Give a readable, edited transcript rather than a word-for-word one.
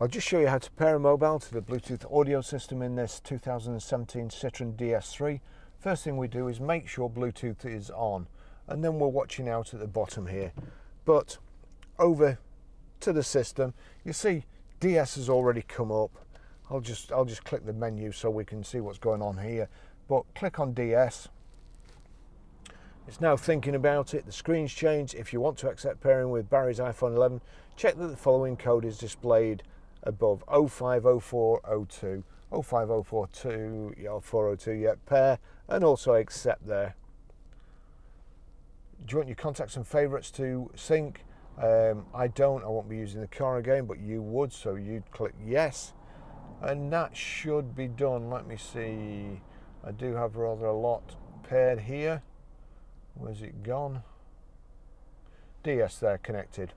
I'll just show you how to pair a mobile to the Bluetooth audio system in this 2017 Citroen DS3. First thing we do is make sure Bluetooth is on, and then we're watching out at the bottom here. But over to the system, you see DS has already come up. I'll just click the menu so we can see what's going on here. But click on DS. It's now thinking about it. The screen's changed. If you want to accept pairing with Barry's iPhone 11, check that the following code is displayed above: 050402, 05042, 402, yeah, pair, and also accept there. Do you want your contacts and favourites to sync? I don't, I won't be using the car again, but you would, so you'd click yes. And that should be done. Let me see. I do have rather a lot paired here. Where's it gone? DS there, connected.